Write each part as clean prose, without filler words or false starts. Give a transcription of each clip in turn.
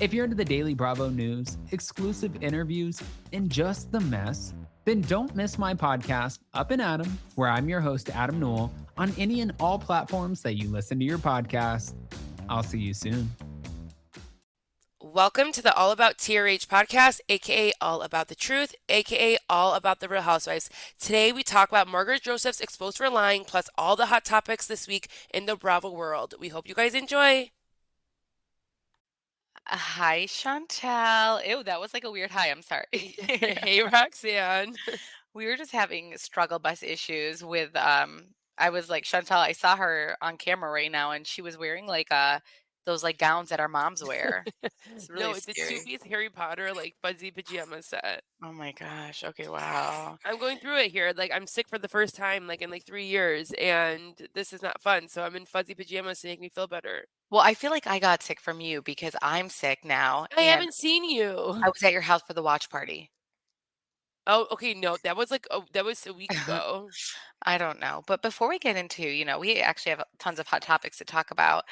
If you're into the Daily Bravo news, exclusive interviews, and just the mess, then don't miss my podcast, Up and Adam, where I'm your host, Adam Newell, on any and all platforms that you listen to your podcast. I'll see you soon. Welcome to the All About TRH podcast, aka All About the Truth, aka All About the Real Housewives. Today we talk about Margaret Josephs exposed for lying, plus all the hot topics this week in the Bravo world. We hope you guys enjoy. Hi, Chantel. Ew, that was like a weird hi. I'm sorry. Hey, Roxanne. We were just having struggle bus issues with I was like, Chantel, I saw her on camera right now and she was wearing like those like gowns that our moms wear. It's really No, it's a scary. two-piece Harry Potter like fuzzy pajama set. Oh my gosh. Okay, wow. I'm going through it here. Like I'm sick for the first time like in like 3 years, and this is not fun. So I'm in fuzzy pajamas to make me feel better. Well, I feel like I got sick from you because I'm sick now I and haven't seen you. I was at your house for the watch party. Oh, okay. No, that was that was a week ago. I don't know. But before we get into, we actually have tons of hot topics to talk about.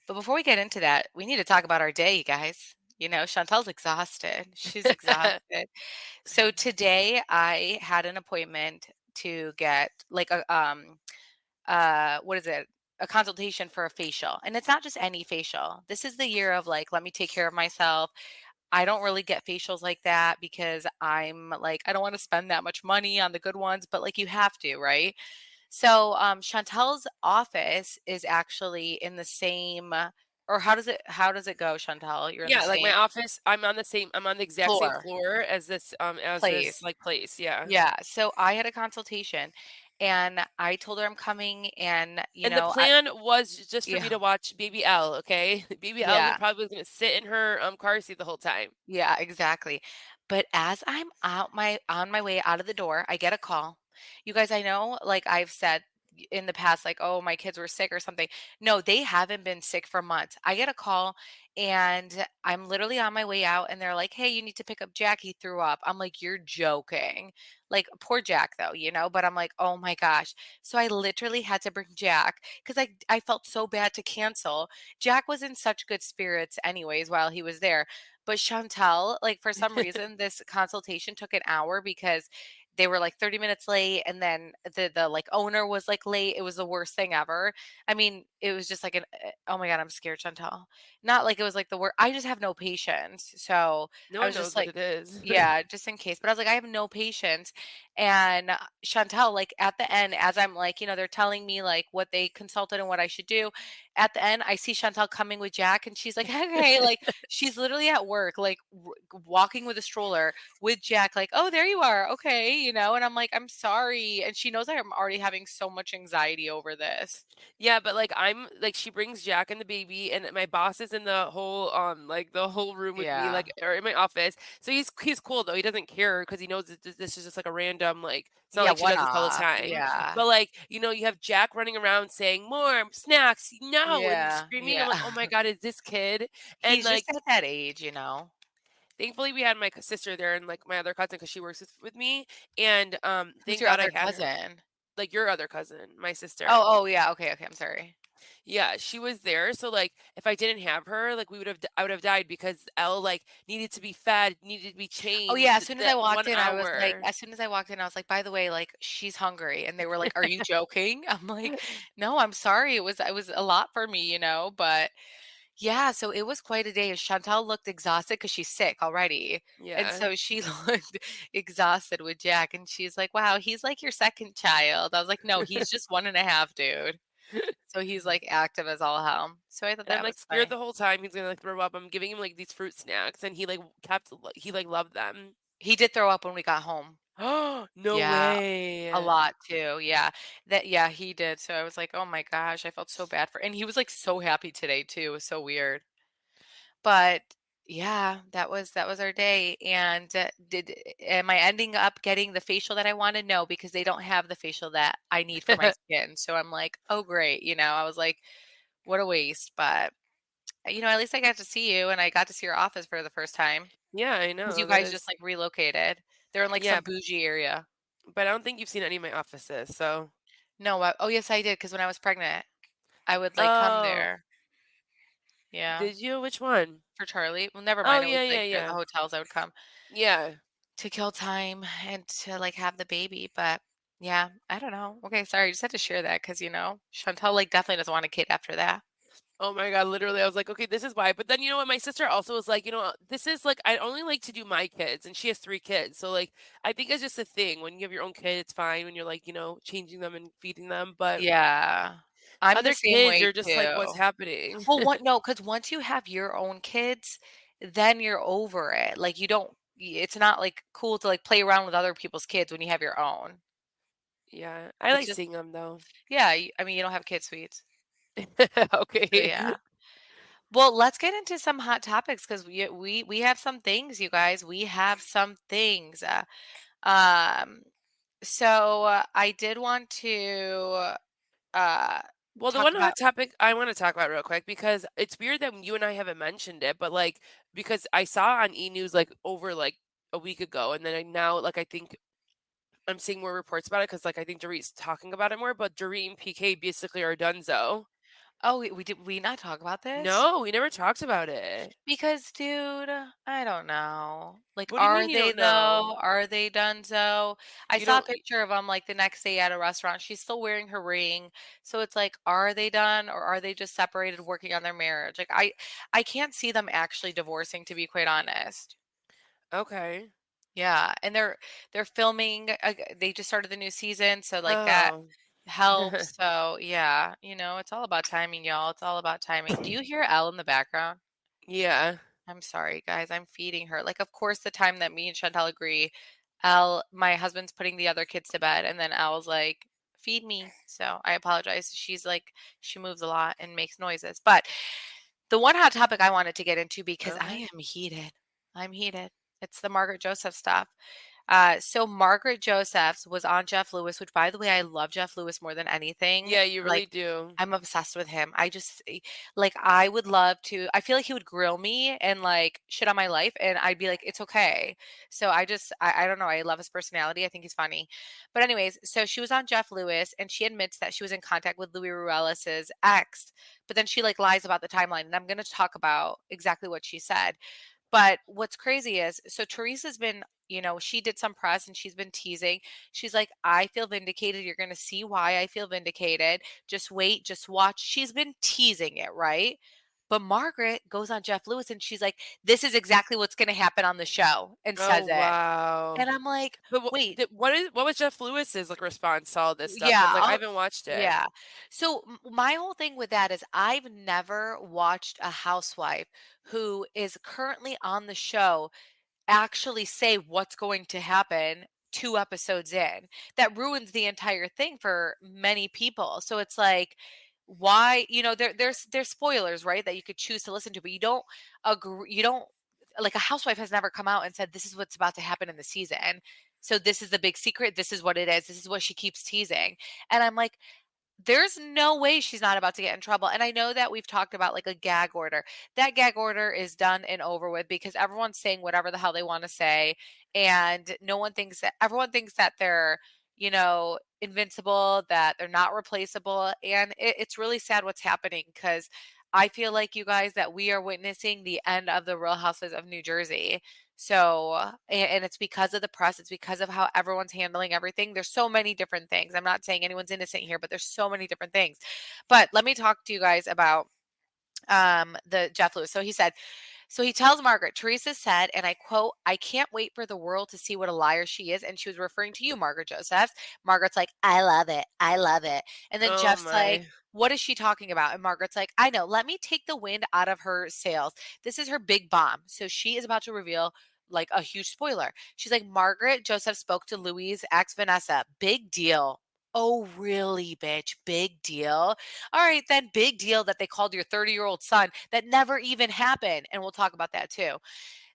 But before we get into that, we need to talk about our day, you guys. Chantel's exhausted. She's exhausted. So today I had an appointment to get like what is it? A consultation for a facial. And it's not just any facial. This is the year of like, let me take care of myself. I don't really get facials like that because I'm like, I don't want to spend that much money on the good ones, but like you have to, right? So Chantel's office is actually in the same or how does it go, Chantel? You're in the Yeah, like my same office, I'm on the exact same floor floor as this place. like place. Yeah. Yeah. So I had a consultation and I told her I'm coming and And the I plan was just for me yeah, to watch Baby L, okay? Baby L yeah, probably was gonna sit in her car seat the whole time. yeah, exactly. But as I'm on my way out of the door, I get a call. You guys, I know like I've said in the past like, "Oh, my kids were sick or something." No, they haven't been sick for months. I get a call and I'm literally on my way out and they're like, "Hey, you need to pick up Jack. He threw up." I'm like, "You're joking." Like poor Jack though, but I'm like, "Oh my gosh." So I literally had to bring Jack cuz I felt so bad to cancel. Jack was in such good spirits anyways while he was there. But Chantel, like for some reason, this consultation took an hour because they were like 30 minutes late and then the like owner was like late. It was the worst thing ever. I mean, it was just like oh my God, I'm scared, Chantel. Not like it was like the worst. I just have no patience. So No I one was knows just what like, it is. yeah, just in case. But I was like, I have no patience. And Chantel, like at the end, as I'm like, they're telling me like what they consulted and what I should do. At the end, I see Chantel coming with Jack and she's like, okay, like she's literally at work, like walking with a stroller with Jack, like, oh, there you are. Okay. And I'm like, I'm sorry. And she knows I'm already having so much anxiety over this. Yeah, but like I'm like she brings Jack and the baby, and my boss is in the whole like the whole room with me, Yeah. like or in my office. So he's cool though. He doesn't care because he knows that this is just like a random like. It's not Yeah. like she One does this all the off. time. Yeah. But like you have Jack running around saying more snacks, no, and Yeah. screaming. I'm Yeah. like, oh my god, is this kid? And He's like just at that age. thankfully we had my sister there and like my other cousin because she works with me, and Who's thank your God I other had her. cousin? Like your other cousin, my sister. Oh, yeah. Okay. Okay. I'm sorry. Yeah, she was there. So like if I didn't have her, like I would have died because Elle like needed to be fed, needed to be Oh yeah, changed as soon as I that walked one in, I was like, hour. as soon as I walked in, I was like, by the way, like she's hungry. And they were like, are you joking? I'm like, no, I'm sorry. It was a lot for me. But yeah, so it was quite a day. Chantal looked exhausted because she's sick already. And Yeah. so she looked exhausted with Jack. And she's like, wow, he's like your second child. I was like, no, he's just 1.5, dude. So he's like active as all hell. So I thought And I'm that like was scared funny. the whole time he's gonna like throw up. I'm giving him like these fruit snacks and he like he like loved them. He did throw up when we got home. Oh, no Yeah, a way. lot too, yeah. Yeah, he did, so I was like, "Oh my gosh," I felt so bad for and he was, like, so happy today too, it was so weird. But, yeah, that was our day, and, am I ending up getting the facial that I wanted? No, because they don't have the facial that I need for my skin, so I'm like, "Oh, great," I was like, "What a waste," but, at least I got to see you, and I got to see your office for the first time Yeah, I because you know. That guys just, is like, relocated. They're in, like, yeah, some bougie area. but I don't think you've seen any of my offices, so No, oh, yes, I did. Because when I was pregnant I would, like, come oh. there. Yeah. Did you? Which one? for Charlie. Well, never Oh, mind. It was yeah, like yeah, the yeah. hotels I would come Yeah. to kill time and to like have the baby. But yeah, I don't know. Okay, sorry. I just had to share that because Chantel like definitely doesn't want a kid after that. Oh my god, literally, I was like, "Okay, this is why." But then you know what? My sister also was like, "This is like I only like to do my kids," and she has 3 kids. So like, I think it's just a thing. When you have your own kid, it's fine when you're like, changing them and feeding them. But Yeah. I'm the other same kids, way you're just like, too. "What's happening?" Well, what no, because once you have your own kids, then you're over it. Like you don't it's not like cool to like play around with other people's kids when you have your own. Yeah, I It's like just seeing them though. yeah, I mean you don't have kid sweets. So Okay. yeah. Well, let's get into some hot topics because we have some things, you guys. We have some things. Um I did want to uh Well, the talk one about hot topic I want to talk about real quick because it's weird that you and I haven't mentioned it, but like because I saw on E News like over like a week ago, and then now like I think I'm seeing more reports about it because like I think Dorit's talking about it more, but Dorit and PK basically are donezo. oh, we not talk about this? No, we never talked about it. Because, dude, I don't know. Like, What do you are mean you they don't know? though? Are they done so? I You saw a don't. picture of them like the next day at a restaurant. She's still wearing her ring. So it's like, are they done or are they just separated working on their marriage? Like I can't see them actually divorcing to be quite honest. Okay. Yeah, and they're filming they just started the new season, so like that Oh. helps. So, yeah, it's all about timing, y'all. It's all about timing. Do you hear Elle in the background? Yeah. I'm sorry, guys. I'm feeding her. Like, of course, the time that me and Chantel agree, Elle, my husband's putting the other kids to bed, and then Elle's like, feed me. So I apologize. She's like, she moves a lot and makes noises. But the one hot topic I wanted to get into because I Okay. am heated. I'm heated. It's the Margaret Joseph stuff. So Margaret Josephs was on Jeff Lewis, which by the way, I love Jeff Lewis more than anything. Yeah, you Like really do. I'm obsessed with him. Like I would love to I feel like he would grill me and like shit on my life and I'd be like, it's okay. So I don't know. I love his personality. I think he's funny. But anyways, so she was on Jeff Lewis and she admits that she was in contact with Louis Ruelas's ex, but then she like lies about the timeline. And I'm gonna talk about exactly what she said. But what's crazy is, so Teresa's been, she did some press and she's been teasing. She's like, I feel vindicated. You're going to see why I feel vindicated. Just wait, just watch. She's been teasing it, right? But Margaret goes on Jeff Lewis and she's like, this is exactly what's going to happen on the show and Oh says it. wow. And I'm like, But wait, what was Jeff Lewis's like response to all this stuff? yeah, Because like I haven't watched it. yeah. So my whole thing with that is I've never watched a housewife who is currently on the show actually say what's going to happen 2 episodes in. That ruins the entire thing for many people. So it's like, why, there's spoilers, right? That you could choose to listen to, but you don't like a housewife has never come out and said this is what's about to happen in the season. So this is the big secret. This is what it is. This is what she keeps teasing. And I'm like, there's no way she's not about to get in trouble. And I know that we've talked about like a gag order. That gag order is done and over with because everyone's saying whatever the hell they want to say. And everyone thinks that they're, invincible, that they're not replaceable. And it's really sad what's happening because I feel like you guys that we are witnessing the end of the Real Houses of New Jersey. So, and it's because of the press, it's because of how everyone's handling everything. There's so many different things. I'm not saying anyone's innocent here, but there's so many different things. But let me talk to you guys about the Jeff Lewis. So he tells Margaret, Teresa said, and I quote, I can't wait for the world to see what a liar she is. And she was referring to you, Margaret Josephs. Margaret's like, I love it. I love it. And then Oh Jeff's like, my. what is she talking about? And Margaret's like, I know. Let me take the wind out of her sails. This is her big bomb. So she is about to reveal like a huge spoiler. She's like, Margaret Joseph spoke to Louise ex Vanessa. Big deal. Oh, really, bitch? Big deal. All right, then big deal that they called your 30-year-old son that never even happened. And we'll talk about that too.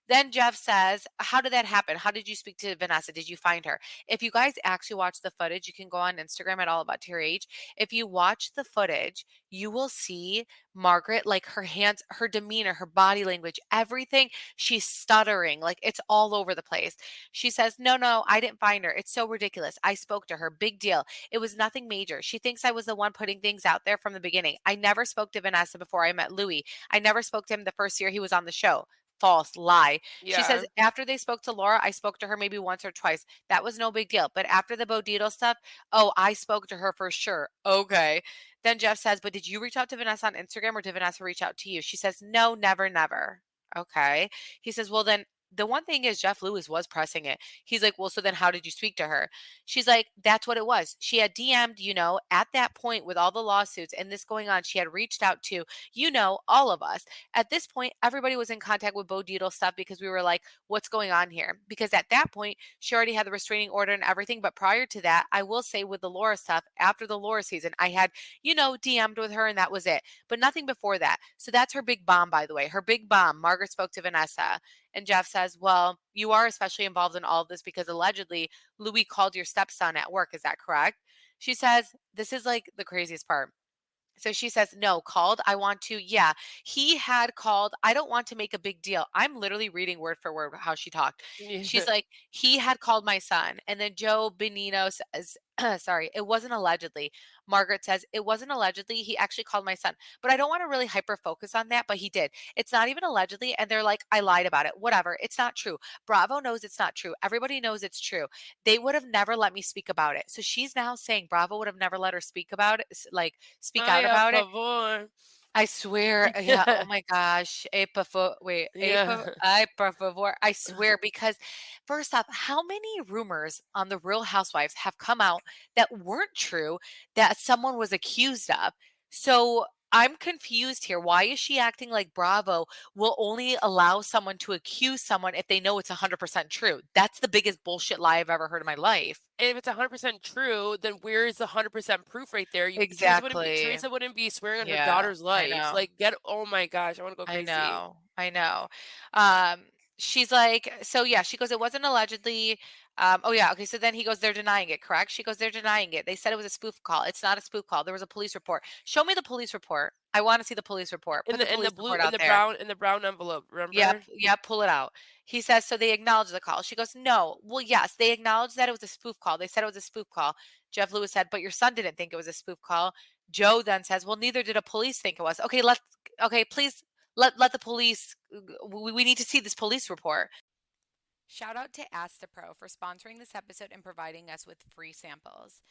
Then Jeff says, how did that happen? How did you speak to Vanessa? Did you find her? If you guys actually watch the footage, you can go on Instagram at All About TRH. If you watch the footage, you will see Margaret, like her hands, her demeanor, her body language, everything. She's stuttering, like it's all over the place. She says, no, no, I didn't find her. It's so ridiculous. I spoke to her. Big deal. It was nothing major. She thinks I was the one putting things out there from the beginning. I never spoke to Vanessa before I met Louis. I never spoke to him the first year he was on the show. False lie. She Yeah. says, after they spoke to Laura, I spoke to her maybe once or twice. That was no big deal. But after the Bodito stuff, oh, I spoke to her for sure. Okay. Then Jeff says, but did you reach out to Vanessa on Instagram or did Vanessa reach out to you? She says, no, never, never. Okay. He says, well, then the one thing is Jeff Lewis was pressing it. He's like, well, so then how did you speak to her? She's like, that's what it was. She had DM'd, at that point with all the lawsuits and this going on, she had reached out to, all of us. At this point, everybody was in contact with Bo Dietl stuff because we were like, what's going on here? Because at that point, she already had the restraining order and everything. But prior to that, I will say with the Laura stuff, after the Laura season, I had, DM'd with her and that was it. But nothing before that. So that's her big bomb, by the way. Her big bomb. Margaret spoke to Vanessa. And Jeff says, well, you are especially involved in all of this because allegedly Louis called your stepson at work. Is that correct? She says, this is like the craziest part. So she says, no, called. I want to. Yeah, he had called. I don't want to make a big deal. I'm literally reading word for word how she talked. Yeah. She's like, he had called my son. And then Joe Benino says, sorry, it wasn't allegedly. Margaret says, it wasn't allegedly. He actually called my son. But I don't want to really hyper focus on that, but he did. It's not even allegedly. And they're like, I lied about it. Whatever. It's not true. Bravo knows it's not true. Everybody knows it's true. They would have never let me speak about it. So she's now saying Bravo would have never let her speak about it, like speak Ay, out a about it. favor. I swear, yeah, oh my gosh, Yeah. ay, por favor, I swear, because first off, how many rumors on The Real Housewives have come out that weren't true that someone was accused of? So I'm confused here. Why is she acting like Bravo will only allow someone to accuse someone if they know it's 100% true? That's the biggest bullshit lie I've ever heard in my life. And if it's 100% true, then where is the 100% proof right there? Exactly. Teresa wouldn't be swearing on her Yeah, daughter's I life. know. Like, oh my gosh, I want to go I crazy. know. I know. She's like, so yeah, she goes, it wasn't allegedly. Oh yeah, okay. So then he goes, they're denying it, correct? She goes, they're denying it. They said it was a spoof call. It's not a spoof call. There was a police report. Show me the police report. I want to see the police report. Put the police report out there. In the brown envelope, Yep, remember? yep, pull it out. He says, so they acknowledge the call. She goes, no. Well, yes, they acknowledged that it was a spoof call. They said it was a spoof call. Jeff Lewis said, but your son didn't think it was a spoof call. Joe then says, well, neither did a police think it was. Okay, please let the police, we need to see this police report. Shout out to Astepro for sponsoring this episode and providing us with free samples.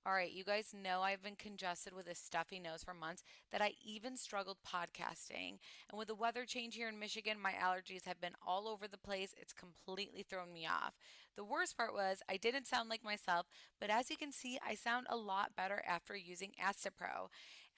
All right, you guys know I've been congested with a stuffy nose for months that I even struggled podcasting. And with the weather change here in Michigan, my allergies have been all over the place. It's completely thrown me off. The worst part was I didn't sound like myself, but as you can see, I sound a lot better after using Astepro.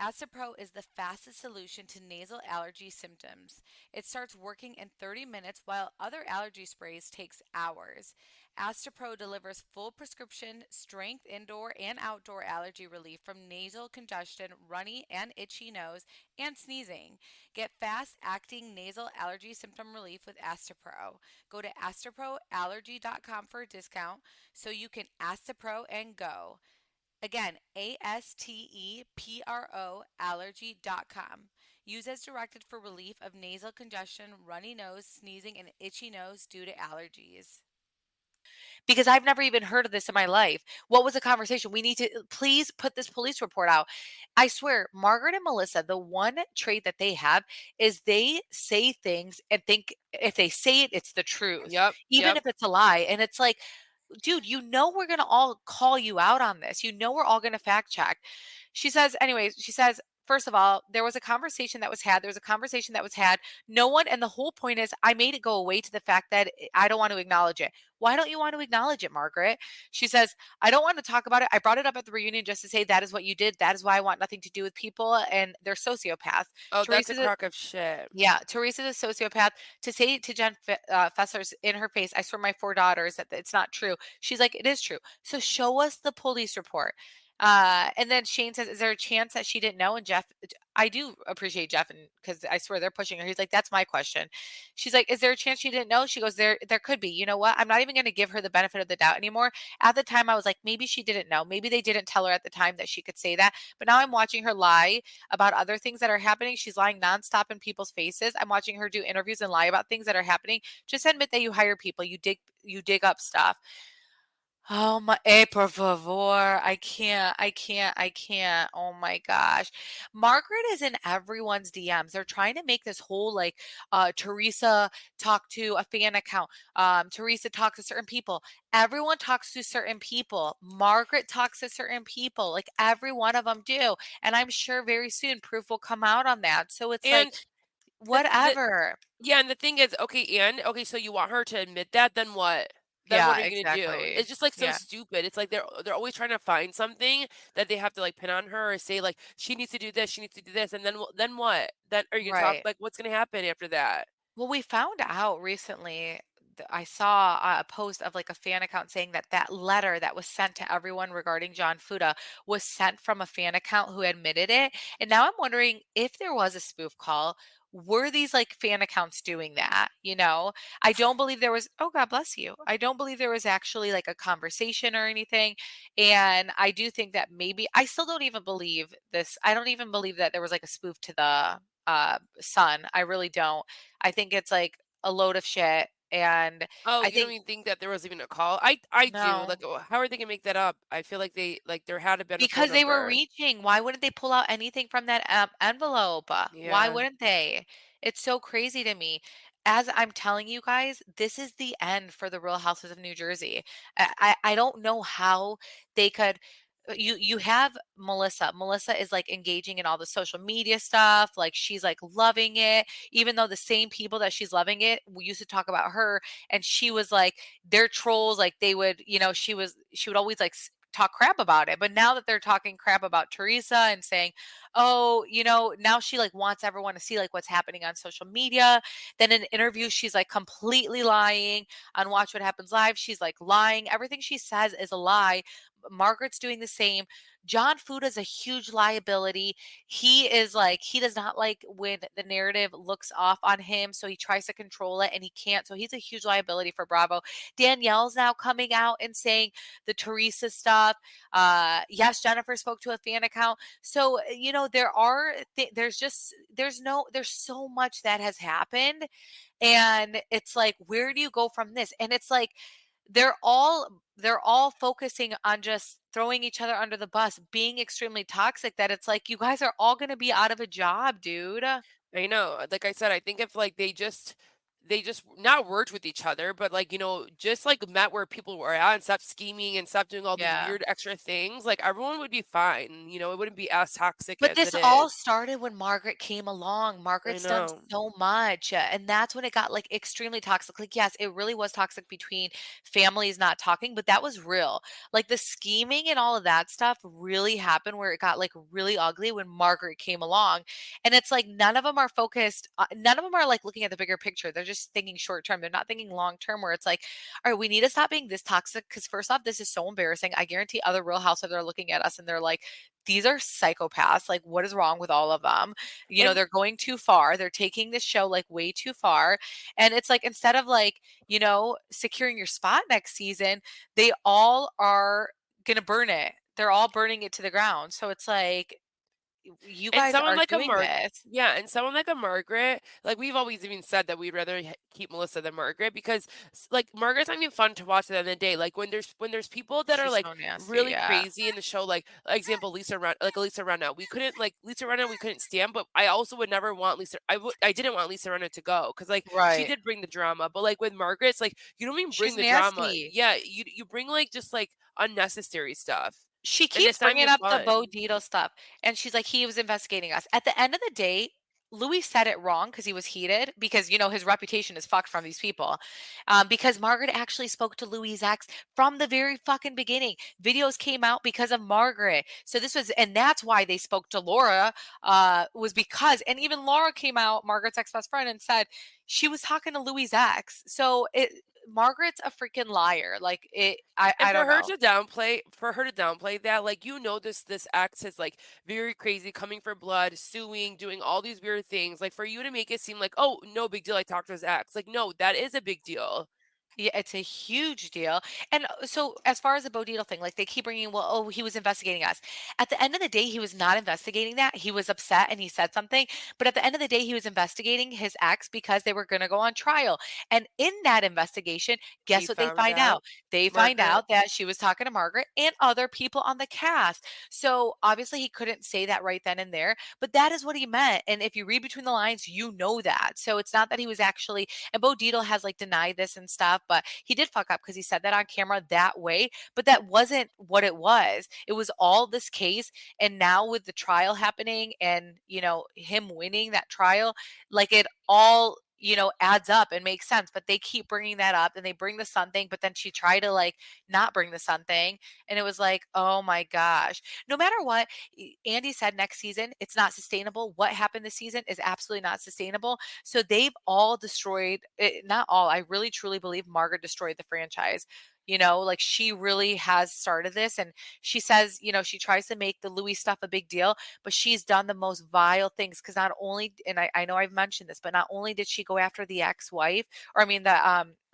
Astepro is the fastest solution to nasal allergy symptoms. It starts working in 30 minutes while other allergy sprays takes hours. Astepro delivers full prescription strength indoor and outdoor allergy relief from nasal congestion, runny and itchy nose, and sneezing. Get fast acting nasal allergy symptom relief with Astepro. Go to asteproallergy.com for a discount so you can Astepro and go. Again, ASTEPRO allergy.com. Use as directed for relief of nasal congestion, runny nose, sneezing, and itchy nose due to allergies. Because I've never even heard of this in my life. What was the conversation? We need to please put this police report out. I swear, Margaret and Melissa, the one trait that they have is they say things and think if they say it, it's the truth, Yep, even yep. if it's a lie. And it's like, dude, we're going to all call you out on this. We're all going to fact check. She says, first of all, there was a conversation that was had. There was a conversation that was had. No one, and the whole point is, I made it go away to the fact that I don't want to acknowledge it. Why don't you want to acknowledge it, Margaret? She says, I don't want to talk about it. I brought it up at the reunion just to say that is what you did. That is why I want nothing to do with people and they're sociopaths. Oh, that's a Teresa's crock of shit. yeah, Teresa's a sociopath. To say to Jen Fessler's in her face, I swear my four daughters that it's not true. She's like, it is true. So show us the police report. And then Shane says, is there a chance that she didn't know? And Jeff, I do appreciate Jeff, and because I swear they're pushing her. He's like, "That's my question." She's like, "Is there a chance she didn't know?" She goes, "There could be. You know what? I'm not even going to give her the benefit of the doubt anymore." At the time, I was like, maybe she didn't know. Maybe they didn't tell her at the time that she could say that. But now I'm watching her lie about other things that are happening. She's lying nonstop in people's faces. I'm watching her do interviews and lie about things that are happening. Just admit that you hire people. You dig up stuff. Oh my, por favor. I can't. Oh my gosh. Margaret is in everyone's DMs. They're trying to make this whole like Teresa talk to a fan account. Teresa talks to certain people. Everyone talks to certain people. Margaret talks to certain people. Like every one of them do. And I'm sure very soon proof will come out on that. So it's like And the whatever. yeah, and the thing is, okay, so you want her to admit that, then what? Then what Yeah, are you gonna do? exactly. It's just like so Yeah, stupid. It's like they're always trying to find something that they have to like pin on her or say like she needs to do this, she needs to do this, and then what? Then are you gonna talk right. like what's gonna happen after that? Well, we found out recently. I saw a post of like a fan account saying that that letter that was sent to everyone regarding John Fuda was sent from a fan account who admitted it. And now I'm wondering if there was a spoof call, were these like fan accounts doing that? I don't believe there was, oh, God bless you. I don't believe there was actually like a conversation or anything. And I do think that maybe, I still don't even believe this. I don't even believe that there was like a spoof to the son. I really don't. I think it's like a load of shit. And Oh, I you don't think even think that there was even a call? I do. no, Like, how are they gonna make that up? I feel like there had to been a phone because they were number. reaching. Why wouldn't they pull out anything from that envelope? Why Yeah. wouldn't they? It's so crazy to me. As I'm telling you guys, this is the end for the Real Houses of New Jersey. I don't know how they could. You have Melissa. Melissa is like engaging in all the social media stuff. Like she's like loving it, even though the same people that she's loving it, we used to talk about her, and she was like, they're trolls. Like they would, she would always like talk crap about it. But now that they're talking crap about Teresa and saying, "Oh, now she like wants everyone to see like what's happening on social media." Then in interviews, she's like completely lying. On Watch What Happens Live, she's like lying. Everything she says is a lie. Margaret's doing the same. John Fuda's a huge liability. He does not like when the narrative looks off on him, so he tries to control it and he can't. So he's a huge liability for Bravo. Danielle's now coming out and saying the Teresa stuff. Yes, Jennifer spoke to a fan account. So, there's so much that has happened. And it's like, where do you go from this? And it's like, they're all focusing on just throwing each other under the bus, being extremely toxic, that it's like, you guys are all going to be out of a job, dude. I know. Like I said, I think if like they just not worked with each other, but like, just like met where people were at and stopped scheming and stopped doing all these Yeah. weird extra things, like everyone would be fine. It wouldn't be as toxic But as this it all is. started when Margaret came along. I Margaret's done know. so much, and that's when it got, like, extremely toxic. Like, yes, it really was toxic between families not talking, but that was real. Like, the scheming and all of that stuff really happened where it got, like, really ugly when Margaret came along, and it's like none of them are, like, looking at the bigger picture. They're just thinking short term. They're not thinking long term where it's like, "Alright, we need to stop being this toxic. Because first off, this is so embarrassing. I guarantee other Real Housewives are looking at us and they're like, these are psychopaths. Like, what is wrong with all of them? And They're going too far. They're taking this show like way too far. And it's like, instead of like, securing your spot next season, they all are going to burn it. They're all burning it to the ground. So it's like, you And guys someone are like a doing Marg this. yeah, and someone like a Margaret, like, we've always even said that we'd rather keep Melissa than Margaret because, like, Margaret's not even fun to watch at the end of the day. Like, when there's people that are, She's like, so nasty. really Yeah. crazy in the show, like, example, Lisa Rinna. Lisa Rinna, we couldn't stand, but I also would never want I didn't want Lisa Rinna to go because like, she Right. did bring the drama, but, like, with Margaret, it's like, you don't even bring She's the drama. nasty. Yeah, you bring, like, just, like, unnecessary stuff, She and keeps it's not bringing even up the Bo fun. Dietl stuff, and she's like, "He was investigating us." At the end of the day, Louis said it wrong because he was heated because, his reputation is fucked from these people. Because Margaret actually spoke to Louis' ex from the very fucking beginning. Videos came out because of Margaret. So and that's why they spoke to Laura, was because, and even Laura came out, Margaret's ex-best friend, and said she was talking to Louis' ex. So Margaret's a freaking liar. Like And I don't know. for her to downplay that, like, this ex is, like, very crazy, coming for blood, suing, doing all these weird things, like, for you to make it seem like, "Oh, no big deal, I talked to his ex." Like, no, that is a big deal. Yeah, it's a huge deal. And so, as far as the Bo Dietl thing, like they keep bringing, well, oh, he was investigating us. At the end of the day, he was not investigating that. He was upset and he said something. But at the end of the day, he was investigating his ex because they were going to go on trial. And in that investigation, He guess what they found find out out? They find Margaret out that she was talking to Margaret and other people on the cast. So, obviously, he couldn't say that right then and there, but that is what he meant. And if you read between the lines, you know that. So, it's not that he was actually, and Bo Dietl has like denied this and stuff, but he did fuck up because he said that on camera that way. But that wasn't what it was. It was all this case. And now with the trial happening and, him winning that trial, like it all, adds up and makes sense. But they keep bringing that up and they bring the sun thing, but then she tried to like not bring the sun thing. And it was like, oh my gosh. No matter what, Andy said next season, it's not sustainable. What happened this season is absolutely not sustainable. So they've all destroyed it, not all. I really truly believe Margaret destroyed the franchise. Like she really has started this. And she says, she tries to make the Louis stuff a big deal, but she's done the most vile things. Cause not only, and I know I've mentioned this, but not only did she go after the ex-wife, or I mean,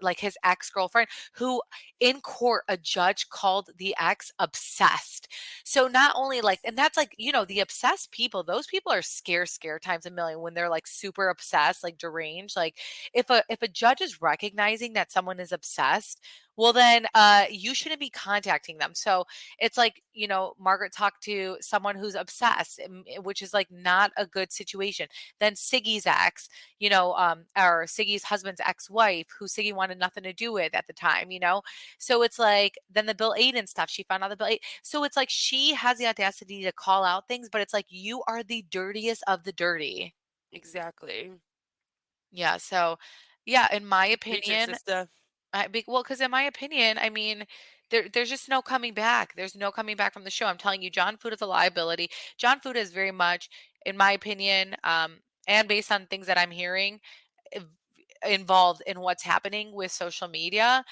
like his ex-girlfriend, who in court, a judge called the ex obsessed. So not only like, and that's like, the obsessed people, those people are scare times a million when they're like super obsessed, like deranged. Like if a judge is recognizing that someone is obsessed, well then you shouldn't be contacting them. So it's like, Margaret talked to someone who's obsessed, which is like not a good situation. Then Siggy's ex, or Siggy's husband's ex-wife, who Siggy wanted nothing to do with at the time, so it's like, then the Bill Aiden stuff, she found out the Bill Aiden. So it's like she has the audacity to call out things, but it's like you are the dirtiest of the dirty. exactly. Yeah. So yeah, in my Preach it, opinion, sister. well, because in my opinion, I mean, there's just no coming back. There's no coming back from the show. I'm telling you, John Food is a liability. John Food is very much, in my opinion, and based on things that I'm hearing, ev- involved in what's happening with social media.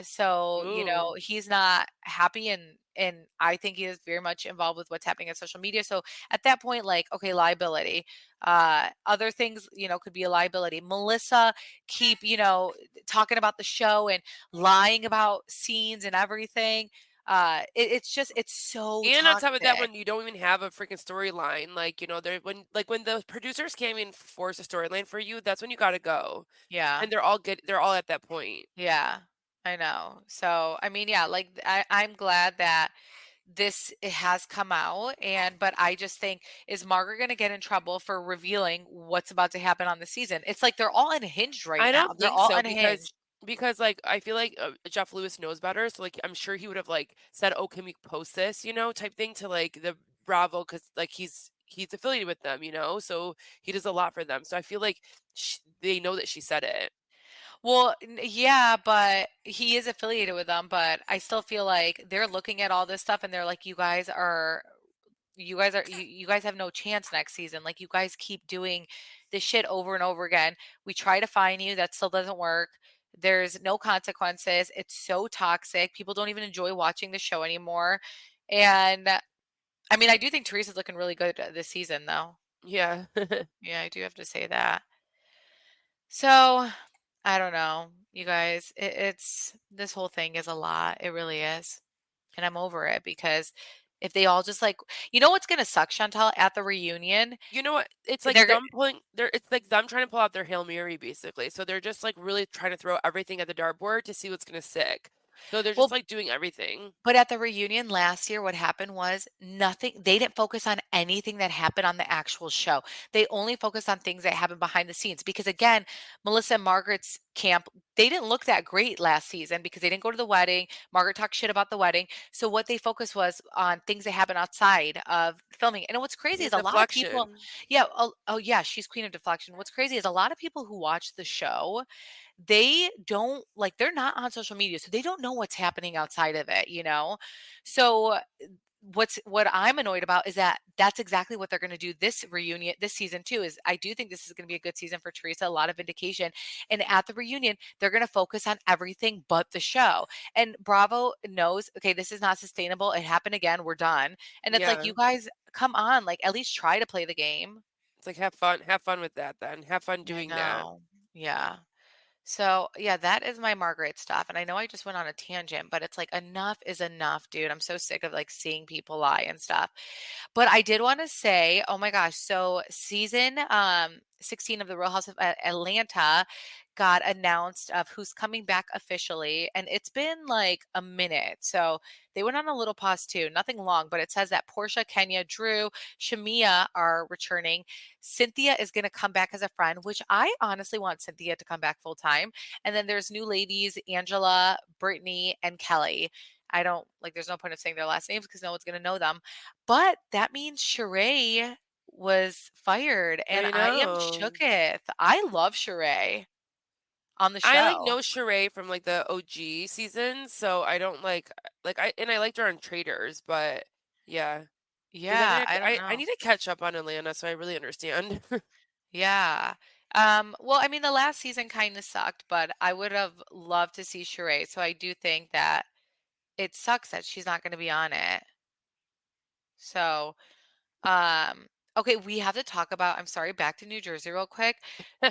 So Ooh. he's not happy, and I think he is very much involved with what's happening on social media. So at that point, like, okay, liability. Other things, could be a liability. Melissa keep, talking about the show and lying about scenes and everything. It's just it's so And on top of that, toxic. when you don't even have a freaking storyline, like, they're when the producers can't even force a storyline for you, that's when you gotta go. Yeah. And they're all at that point. Yeah, I know. So, I mean, yeah, like I'm glad that this it has come out, and but I just think, is Margaret going to get in trouble for revealing what's about to happen on the season? It's like they're all unhinged right I now. don't They're think all so unhinged. because like I feel like Jeff Lewis knows better, so like I'm sure he would have like said, "Oh, can we post this?" type thing to like the Bravo because like he's affiliated with them, so he does a lot for them. So I feel like they know that she said it. Well, yeah, but he is affiliated with them, but I still feel like they're looking at all this stuff and they're like, you guys have no chance next season. Like you guys keep doing this shit over and over again. We try to find you, that still doesn't work. There's no consequences. It's so toxic. People don't even enjoy watching the show anymore. And I mean, I do think Teresa's looking really good this season though. Yeah. Yeah, I do have to say that. So, I don't know, you guys. It's this whole thing is a lot. It really is. And I'm over it because if they all just like, what's going to suck, Chantal, at the reunion? You know what? They're go- It's like them trying to pull out their Hail Mary basically. So they're just like really trying to throw everything at the dartboard to see what's gonna stick. So they're just well, like doing everything. but at the reunion last year, what happened was nothing. They didn't focus on anything that happened on the actual show. They only focused on things that happened behind the scenes. Because again, Melissa and Margaret's camp, they didn't look that great last season because they didn't go to the wedding. Margaret talked shit about the wedding. So what they focused was on things that happened outside of filming. And what's crazy The is a lot of people, deflection. yeah, oh yeah, she's queen of deflection. What's crazy is a lot of people who watch the show, they don't like, they're not on social media, so they don't know what's happening outside of it. So what I'm annoyed about is that that's exactly what they're going to do this reunion, this season too. Is I do think this is going to be a good season for Teresa, a lot of vindication. And at the reunion, they're going to focus on everything but the show. And Bravo knows, okay, this is not sustainable. It happened again. We're done. And it's like, Yeah. you guys, come on, like at least try to play the game. It's like have fun with that then. Have fun I doing that. know. Yeah. So, yeah, that is my Margaret stuff. And I know I just went on a tangent, but it's like enough is enough, dude. I'm so sick of like seeing people lie and stuff. But I did want to say, oh my gosh, so season 16 of the Real House of Atlanta got announced of who's coming back officially, and it's been like a minute. So they went on a little pause too, nothing long, but it says that Portia, Kenya, Drew, Shamia are returning. Cynthia is going to come back as a friend, which I honestly want Cynthia to come back full time. And then there's new ladies, Angela, Brittany, and Kelly. I don't like, there's no point of saying their last names because no one's going to know them. But that means Sheree was fired, and I I am know. shooketh. I love Sheree on the I like show. know Sheree from like the OG season, so I don't I liked her on Traders, but yeah. Because I mean, Yeah, I don't I know. need to catch up on Atlanta, so I really understand. Yeah. Well, I mean, the last season kind of sucked, but I would have loved to see Sheree. So I do think that it sucks that she's not going to be on it. So, okay, we have to talk about, I'm sorry, back to New Jersey real quick.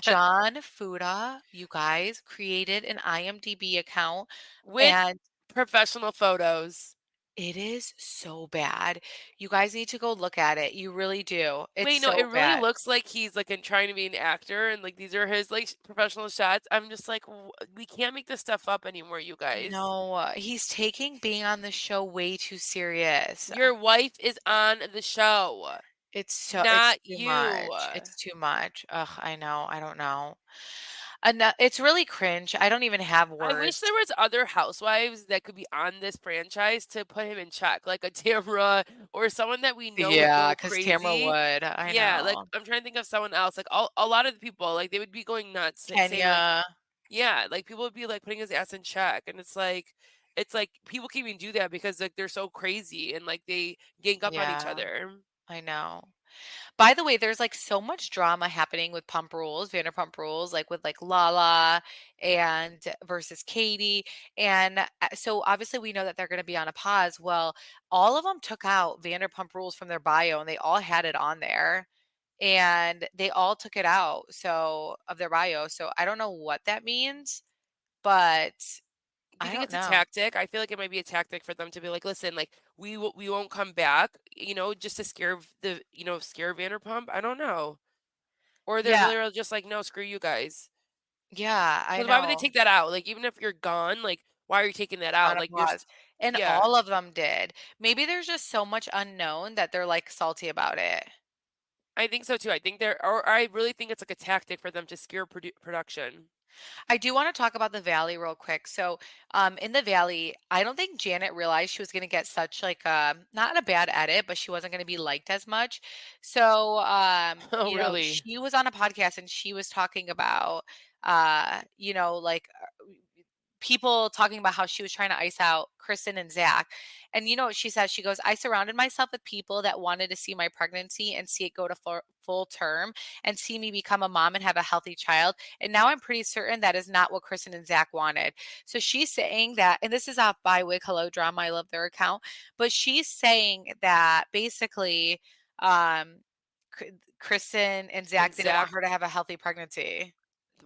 John Fuda, you guys created an IMDb account With and professional photos. it is so bad. You guys need to go look at it. You really do. It's Wait, no, it so really bad. looks like he's like in trying to be an actor, and like these are his like professional shots. I'm just like, we can't make this stuff up anymore, you guys. No, he's taking being on the show way too serious. Your wife is on the show, It's not too you. much. It's too much. Ugh, I know. I don't know. It's really cringe. I don't even have I wish words. there was other housewives that could be on this franchise to put him in check, like a Tamra or someone that we know would Yeah, go because Tamara crazy. would. I Yeah, like know. I'm trying to think of someone else. Like a lot of the people, like they would be going nuts, saying like, Kenya. yeah, like people would be like putting his ass in check, and it's like people can even do that because like they're so crazy and like they gang up on each Yeah, other. I know. By the way, there's like so much drama happening with Pump Rules, Vanderpump Rules, like with like Lala and versus Katie. And so obviously we know that they're going to be on a pause. Well, all of them took out Vanderpump Rules from their bio and they all had it on there and they all took it out so of their bio. So I don't know what that means, but Do you I think don't it's a know. tactic? I feel like it might be a tactic for them to be like, listen, like we won't come back, just to scare scare Vanderpump. I don't know, or they're Yeah, really just like, no, screw you guys. yeah, I Because why would they know. take that out? Like, even if you're gone, like, why are you taking that On out? a Like, there's, pause. And yeah, all of them did. Maybe there's just so much unknown that they're, like, salty about it. I think so too. I think or I really think it's like a tactic for them to scare production. I do wanna talk about the Valley real quick. So, in the Valley, I don't think Janet realized she was gonna get such, like, not a bad edit, but she wasn't gonna be liked as much. So, Oh, really? she was on a podcast and she was talking about, like, people talking about how she was trying to ice out Kristen and Zach. And you know what she says? She goes, I surrounded myself with people that wanted to see my pregnancy and see it go to full term and see me become a mom and have a healthy child. And now I'm pretty certain that is not what Kristen and Zach wanted. So she's saying that, and this is off by Wig Hello Drama. I love their account. But she's saying that basically, um, Kristen and Zach And didn't want Zach, her to have a healthy pregnancy.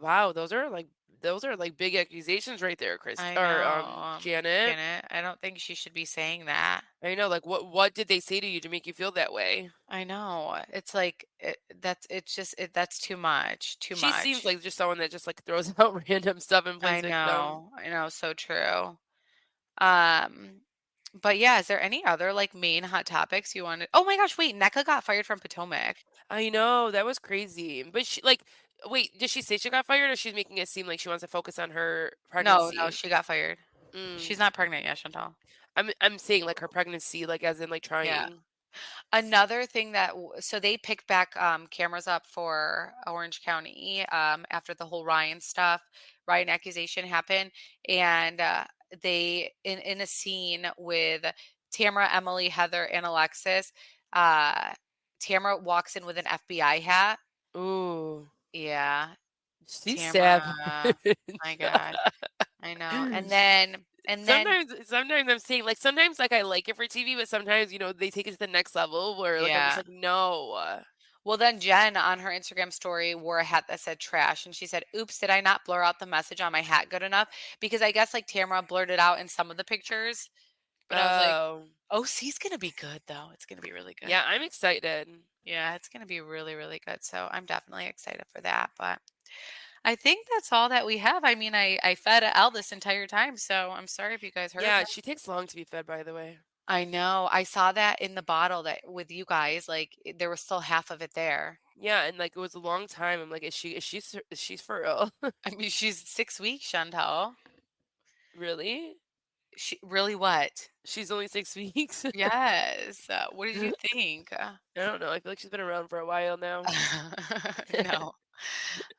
wow, those are like big accusations right there, Chris I or know, Janet. Janet. I don't think she should be saying that. I know, like, what did they say to you to make you feel that way? I know. It's like it's just that's too much. Too She seems much. like just someone that just like throws out random stuff and plays I victim. know. I know. So true. Um, but yeah, is there any other like main hot topics you wanted? Oh my gosh, wait, NECA got fired from Potomac. I know, that was crazy. But she like wait, did she say she got fired or she's making it seem like she wants to focus on her No, no, pregnancy? she got fired. Mm. She's not pregnant yet, Chantal. I'm saying like her pregnancy, like as in like Yeah. trying. Another thing that so they picked back cameras up for Orange County after the whole Ryan accusation happened, and they in a scene with Tamara, Emily, Heather, and Alexis. Tamara walks in with an FBI hat. Ooh, Yeah, she's savage. Tamara. My God, I know. And then, Sometimes I'm saying like sometimes like I like it for TV, but sometimes they take it to the next level where like I'm just yeah. like no. Well, then Jen on her Instagram story wore a hat that said trash, and she said, "Oops, did I not blur out the message on my hat good enough?" Because I guess like Tamara blurred it out in some of the pictures, but I was like, Oh, OC's gonna be good though. It's gonna be really good. yeah, I'm excited. Yeah, it's gonna be really, really good. So I'm definitely excited for that. But I think that's all that we have. I mean, I fed Al this entire time, so I'm sorry if you guys heard Yeah, that. she takes long to be fed, by the way. I know. I saw that in the bottle that with you guys, like there was still half of it there. Yeah, and like it was a long time. I'm like, is she for real? I mean, she's 6 weeks, Chantal. Really? She really what? She's only 6 weeks? Yes. What did you think? I don't know. I feel like she's been around for a while now. No.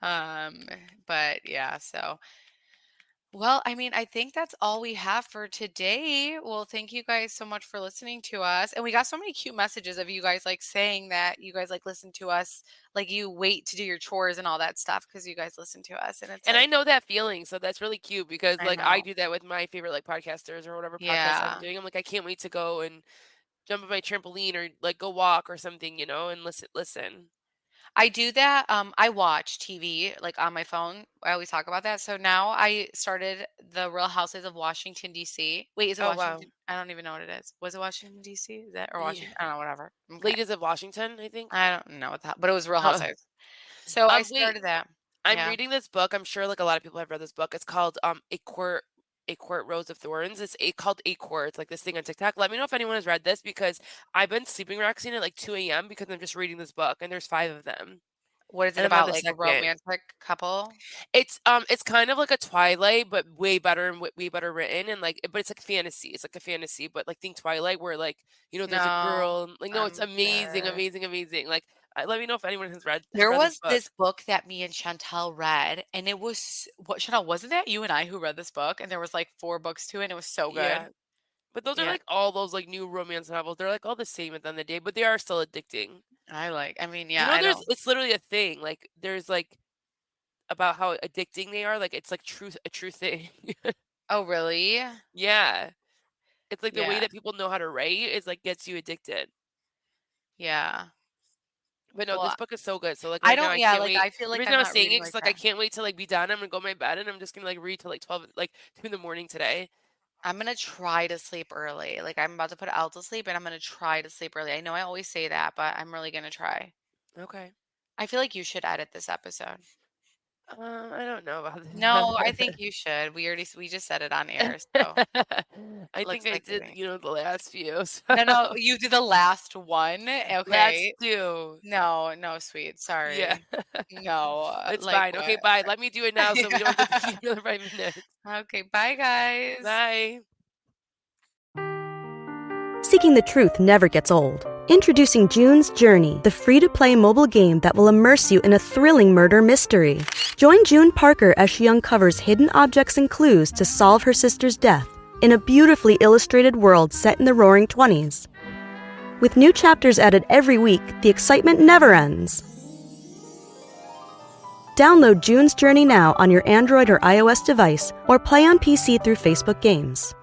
Um, but yeah, so well, I mean, I think that's all we have for today. Well, thank you guys so much for listening to us. And we got so many cute messages of you guys like saying that you guys like listen to us, like you wait to do your chores and all that stuff because you guys listen to us. And it's And I like, know that feeling, so that's really cute because I like I know. do that with my favorite like podcasters or whatever podcast I'm Yeah. doing. I'm like, I can't wait to go and jump on my trampoline or like go walk or something, and listen. I do that. I watch TV like on my phone. I always talk about that. So now I started the Real Houses of Washington D.C. Wait, is it Oh wow. Washington? I don't even know what it is. Was it Washington D.C.? Is that or Yeah. Washington? I don't know. Whatever. Okay. Ladies of Washington, I think. I don't know what that, but it was Real Oh. Housewives. So I Wait. started that. I'm Yeah. reading this book. I'm sure like a lot of people have read this book. It's called A Court Rose of Thorns. Called A Court. It's like this thing on TikTok. Let me know if anyone has read this because I've been sleeping relaxing at like 2 a.m. because I'm just reading this book and there's 5 of them. What is it And I'm on about? the Like a second. romantic couple? It's kind of like a Twilight, but way better and way better written, and like, but it's like fantasy. It's like a fantasy, but like think Twilight, where like there's a No, girl, like no, it's I'm amazing, good. amazing, amazing. Like, let me know if anyone has There read this was book. this book that me and Chantel read, and it was what Chantel, wasn't that you and I who read this book? And there was like 4 books to it, and it was so Yeah, good. but those are Yeah. like all those like new romance novels. They're like all the same at the end of the day, but they are still addicting. I mean, yeah, I There's don't. it's literally a thing. Like there's like about how addicting they are. Like it's like a true thing. Oh, really? Yeah, it's like the way Yeah. that people know how to write is like gets you addicted. Yeah. But no, Well, this book is so good. So like I right now don't I yeah, can't like, wait. I feel The like reason I'm I was not saying reading it is like like I that. can't wait to like be done. I'm gonna go to my bed and I'm just gonna like read till like 12, like 2 in the morning today. I'm gonna try to sleep early. Like, I'm about to put Al to sleep, and I'm gonna try to sleep early. I know I always say that, but I'm really gonna try. Okay. I feel like you should edit this episode. I don't know about No, I that. think you should. We just said it on air, so I looks think I like we did, do. the last few. So No, no, you did the last one. last Okay. two. No, no, sweet. Yeah. Sorry. No, It's like fine. Okay, what? bye. Let me do it now so we don't have to keep another 5 minutes. Okay, bye, guys. Bye. Seeking the truth never gets old. Introducing June's Journey, the free-to-play mobile game that will immerse you in a thrilling murder mystery. Join June Parker as she uncovers hidden objects and clues to solve her sister's death in a beautifully illustrated world set in the Roaring '20s. With new chapters added every week, the excitement never ends. Download June's Journey now on your Android or iOS device or play on PC through Facebook Games.